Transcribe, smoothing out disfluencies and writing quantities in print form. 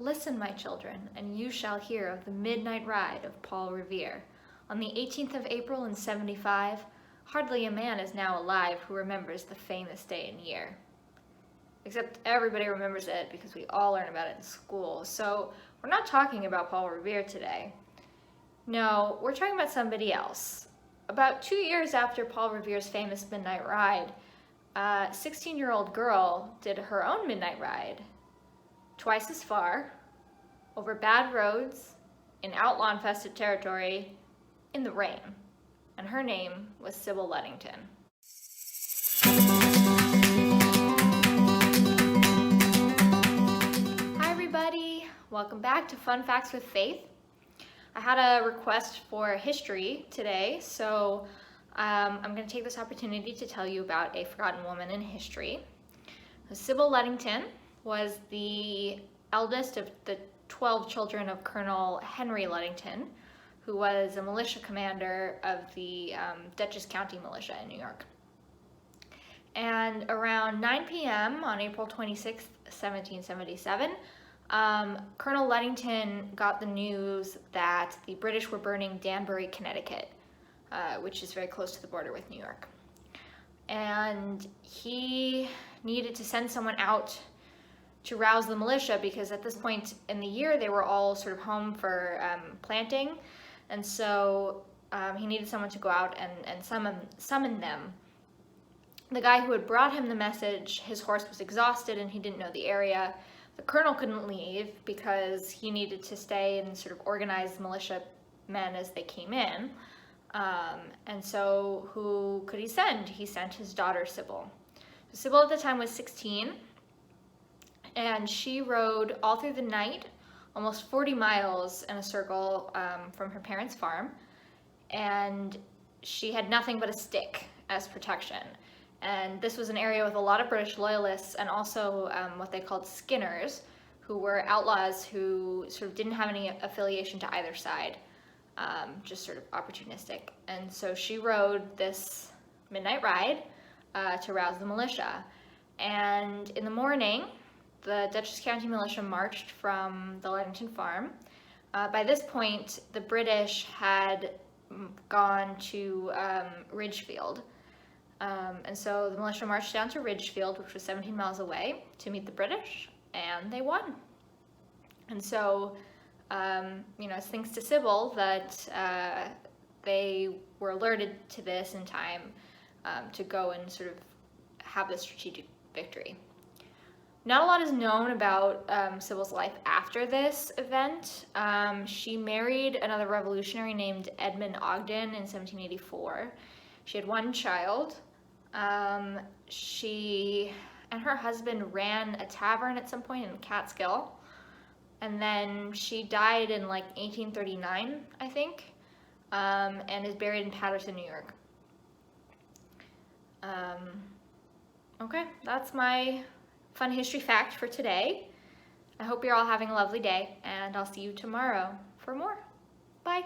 Listen, my children, and you shall hear of the midnight ride of Paul Revere. On the 18th of April in 75, hardly a man is now alive who remembers the famous day and year. Except everybody remembers it because we all learn about it in school. So we're not talking about Paul Revere today. No, we're talking about somebody else. About 2 years after Paul Revere's famous midnight ride, a 16-year-old girl did her own midnight ride, twice as far, over bad roads, in outlaw-infested territory, in the rain. And her name was Sybil Ludington. Hi everybody, welcome back to Fun Facts with Faith. I had a request for history today, so I'm going to take this opportunity to tell you about a forgotten woman in history. Sybil Ludington was the eldest of the 12 children of Colonel Henry Ludington, who was a militia commander of the Dutchess County Militia in New York. And around 9 p.m. on April 26, 1777, Colonel Ludington got the news that the British were burning Danbury, Connecticut, which is very close to the border with New York. And he needed to send someone out to rouse the militia because at this point in the year they were all sort of home for planting, and so he needed someone to go out and summon them. The guy who had brought him the message, his horse was exhausted and he didn't know the area. The colonel couldn't leave because he needed to stay and sort of organize militia men as they came in. And so who could he send? He sent his daughter Sybil. Sybil at the time was 16, and she rode all through the night, almost 40 miles in a circle from her parents' farm, and she had nothing but a stick as protection. And this was an area with a lot of British loyalists and also what they called skinners, who were outlaws who sort of didn't have any affiliation to either side, just sort of opportunistic. And so she rode this midnight ride to rouse the militia. And in the morning, the Dutchess County Militia marched from the Ludington farm. By this point, the British had gone to Ridgefield. And so the militia marched down to Ridgefield, which was 17 miles away, to meet the British, and they won. And so, it's thanks to Sybil that they were alerted to this in time to go and sort of have this strategic victory. Not a lot is known about Sybil's life after this event. She married another revolutionary named Edmund Ogden in 1784. She had one child. She and her husband ran a tavern at some point in Catskill. And then she died in like 1839, I think, and is buried in Paterson, New York. Okay, that's my fun history fact for today. I hope you're all having a lovely day, and I'll see you tomorrow for more. Bye.